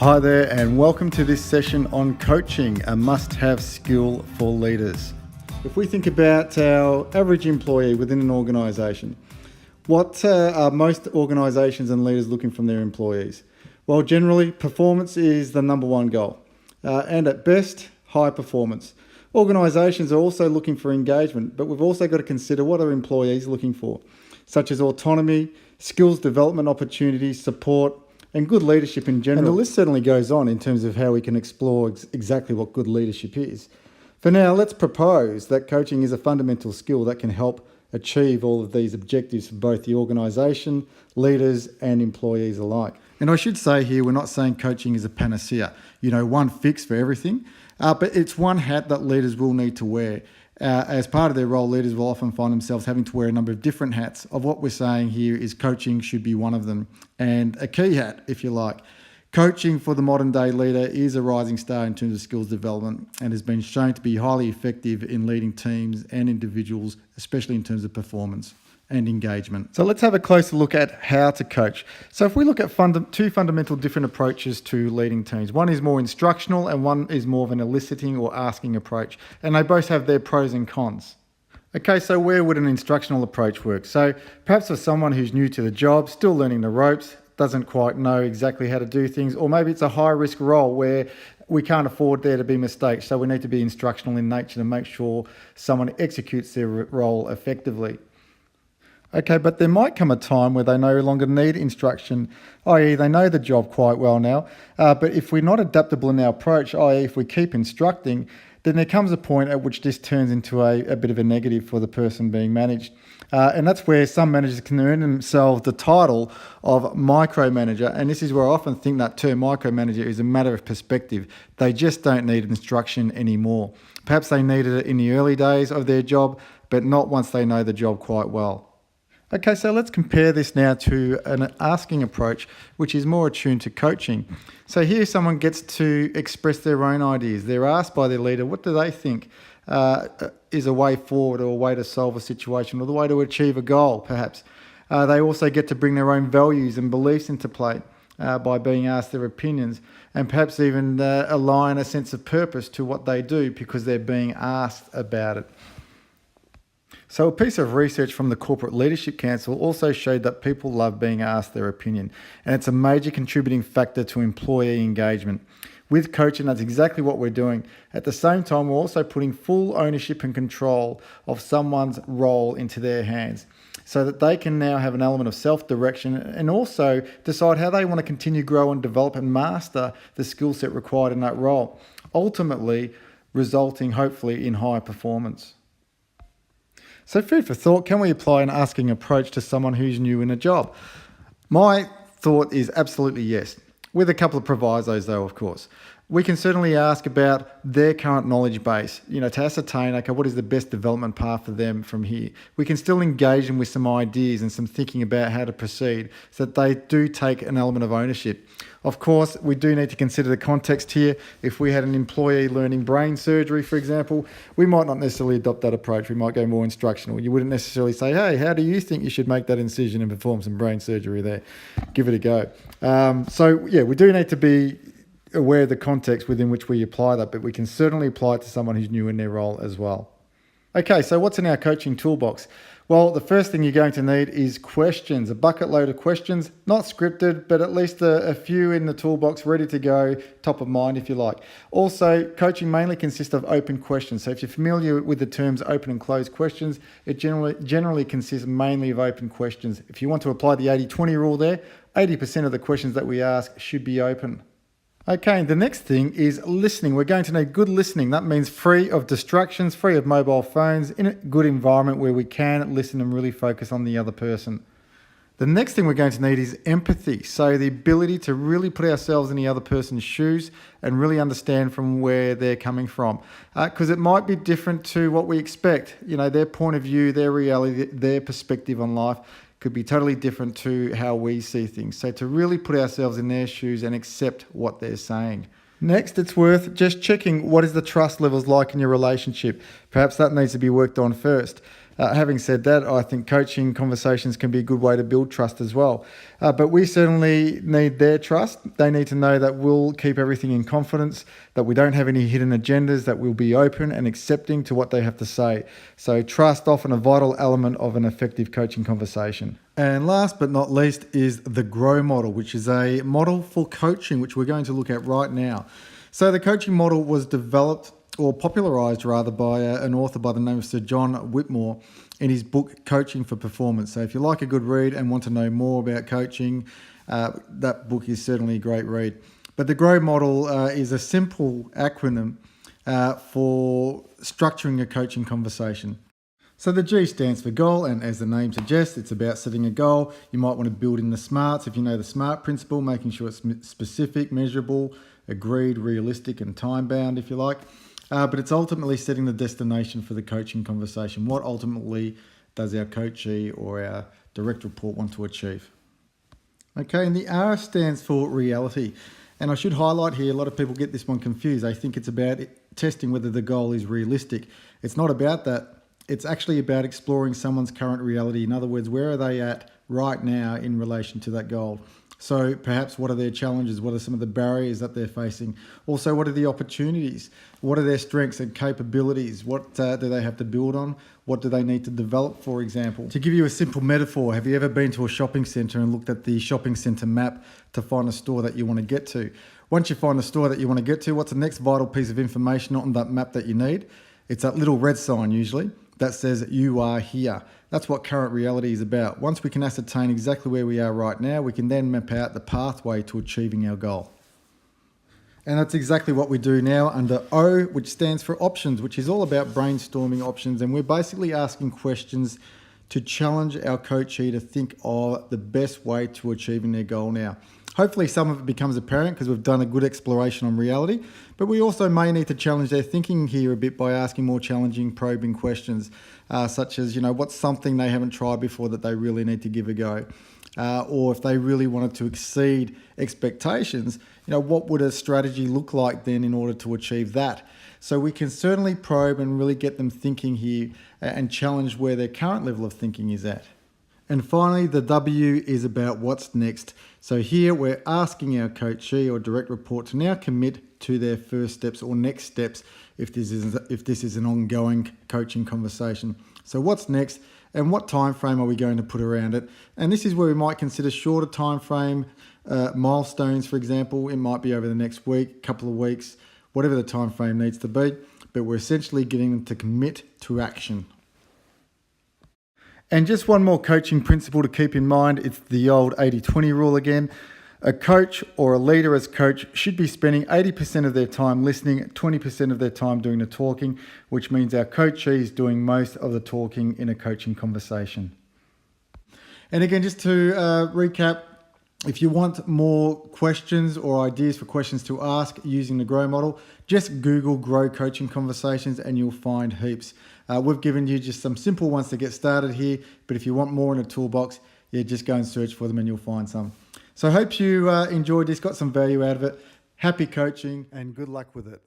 Hi there, and welcome to this session on coaching, a must-have skill for leaders. If we think about our average employee within an organisation, what are most organisations and leaders looking from their employees? Well, generally, performance is the number one goal, and at best, high performance. Organisations are also looking for engagement, but we've also got to consider what are employees looking for, such as autonomy, skills development opportunities, support, and good leadership in general. And the list certainly goes on in terms of how we can explore exactly what good leadership is. For now, let's propose that coaching is a fundamental skill that can help achieve all of these objectives for both the organisation, leaders, and employees alike. And I should say here, we're not saying coaching is a panacea, one fix for everything, but it's one hat that leaders will need to wear. As part of their role, leaders will often find themselves having to wear a number of different hats. Of what we're saying here is coaching should be one of them, and a key hat, if you like. Coaching for the modern day leader is a rising star in terms of skills development and has been shown to be highly effective in leading teams and individuals, especially in terms of performance and engagement. So let's have a closer look at how to coach. So if we look at two fundamental different approaches to leading teams, one is more instructional and one is more of an eliciting or asking approach, and they both have their pros and cons. Okay, so where would an instructional approach work? So perhaps for someone who's new to the job, still learning the ropes, doesn't quite know exactly how to do things, or maybe it's a high risk role where we can't afford there to be mistakes, so we need to be instructional in nature to make sure someone executes their role effectively. Okay, but there might come a time where they no longer need instruction, i.e. they know the job quite well now, but if we're not adaptable in our approach, i.e. if we keep instructing, then there comes a point at which this turns into a bit of a negative for the person being managed. And that's where some managers can earn themselves the title of micromanager, and this is where I often think that term micromanager is a matter of perspective. They just don't need instruction anymore. Perhaps they needed it in the early days of their job, but not once they know the job quite well. Okay, so let's compare this now to an asking approach, which is more attuned to coaching. So here someone gets to express their own ideas. They're asked by their leader, what do they think is a way forward or a way to solve a situation or the way to achieve a goal, perhaps. They also get to bring their own values and beliefs into play by being asked their opinions, and perhaps even align a sense of purpose to what they do because they're being asked about it. So a piece of research from the Corporate Leadership Council also showed that people love being asked their opinion, and it's a major contributing factor to employee engagement. With coaching, that's exactly what we're doing. At the same time, we're also putting full ownership and control of someone's role into their hands so that they can now have an element of self-direction and also decide how they want to continue, grow and develop and master the skill set required in that role, ultimately resulting hopefully in high performance. So food for thought, can we apply an asking approach to someone who's new in a job? My thought is absolutely yes, with a couple of provisos though, of course. We can certainly ask about their current knowledge base, to ascertain, okay, what is the best development path for them from here? We can still engage them with some ideas and some thinking about how to proceed so that they do take an element of ownership. Of course, we do need to consider the context here. If we had an employee learning brain surgery, for example, we might not necessarily adopt that approach. We might go more instructional. You wouldn't necessarily say, hey, how do you think you should make that incision and perform some brain surgery there? Give it a go. We do need to be aware of the context within which we apply that, but we can certainly apply it to someone who's new in their role as well. Okay, so what's in our coaching toolbox? Well, the first thing you're going to need is questions, a bucket load of questions, not scripted, but at least a few in the toolbox ready to go, top of mind if you like. Also, coaching mainly consists of open questions. So if you're familiar with the terms open and closed questions, it generally consists mainly of open questions. If you want to apply the 80-20 rule there, 80% of the questions that we ask should be open. Okay, the next thing is listening. We're going to need good listening. That means free of distractions, free of mobile phones, in a good environment where we can listen and really focus on the other person. The next thing we're going to need is empathy. So the ability to really put ourselves in the other person's shoes and really understand from where they're coming from. Because it might be different to what we expect. Their point of view, their reality, their perspective on life could be totally different to how we see things. So to really put ourselves in their shoes and accept what they're saying. Next, it's worth just checking what is the trust levels like in your relationship. Perhaps that needs to be worked on first. Having said that, I think coaching conversations can be a good way to build trust as well. But we certainly need their trust. They need to know that we'll keep everything in confidence, that we don't have any hidden agendas, that we'll be open and accepting to what they have to say. So trust, often a vital element of an effective coaching conversation. And last but not least is the GROW model, which is a model for coaching, which we're going to look at right now. So the coaching model was developed or popularized rather by an author by the name of Sir John Whitmore in his book Coaching for Performance. So if you like a good read and want to know more about coaching, that book is certainly a great read. But the GROW model is a simple acronym for structuring a coaching conversation. So the G stands for goal, and as the name suggests, it's about setting a goal. You might want to build in the SMARTs, if you know the SMART principle, making sure it's specific, measurable, agreed, realistic, and time-bound, if you like. But it's ultimately setting the destination for the coaching conversation. What ultimately does our coachee or our direct report want to achieve? Okay, and the R stands for reality. And I should highlight here, a lot of people get this one confused. They think it's about testing whether the goal is realistic. It's not about that. It's actually about exploring someone's current reality. In other words, where are they at right now in relation to that goal? So perhaps what are their challenges? What are some of the barriers that they're facing? Also, what are the opportunities? What are their strengths and capabilities? What do they have to build on? What do they need to develop, for example? To give you a simple metaphor, have you ever been to a shopping centre and looked at the shopping centre map to find a store that you want to get to? Once you find a store that you want to get to, what's the next vital piece of information on that map that you need? It's that little red sign usually that says you are here. That's what current reality is about. Once we can ascertain exactly where we are right now, we can then map out the pathway to achieving our goal. And that's exactly what we do now under O, which stands for options, which is all about brainstorming options. And we're basically asking questions to challenge our coachee to think of the best way to achieving their goal now. Hopefully some of it becomes apparent because we've done a good exploration on reality, but we also may need to challenge their thinking here a bit by asking more challenging, probing questions, such as, what's something they haven't tried before that they really need to give a go? Or if they really wanted to exceed expectations, what would a strategy look like then in order to achieve that? So we can certainly probe and really get them thinking here and challenge where their current level of thinking is at. And finally, the W is about what's next. So here we're asking our coachee or direct report to now commit to their first steps or next steps if this is an ongoing coaching conversation. So what's next and what time frame are we going to put around it? And this is where we might consider shorter time frame milestones, for example. It might be over the next week, couple of weeks, whatever the time frame needs to be. But we're essentially getting them to commit to action. And just one more coaching principle to keep in mind, it's the old 80-20 rule again. A coach or a leader as coach should be spending 80% of their time listening, 20% of their time doing the talking, which means our coachee is doing most of the talking in a coaching conversation. And again, just to recap, if you want more questions or ideas for questions to ask using the GROW model, just Google GROW coaching conversations and you'll find heaps. We've given you just some simple ones to get started here, but if you want more in a toolbox, just go and search for them and you'll find some. So I hope you enjoyed this, got some value out of it. Happy coaching and good luck with it.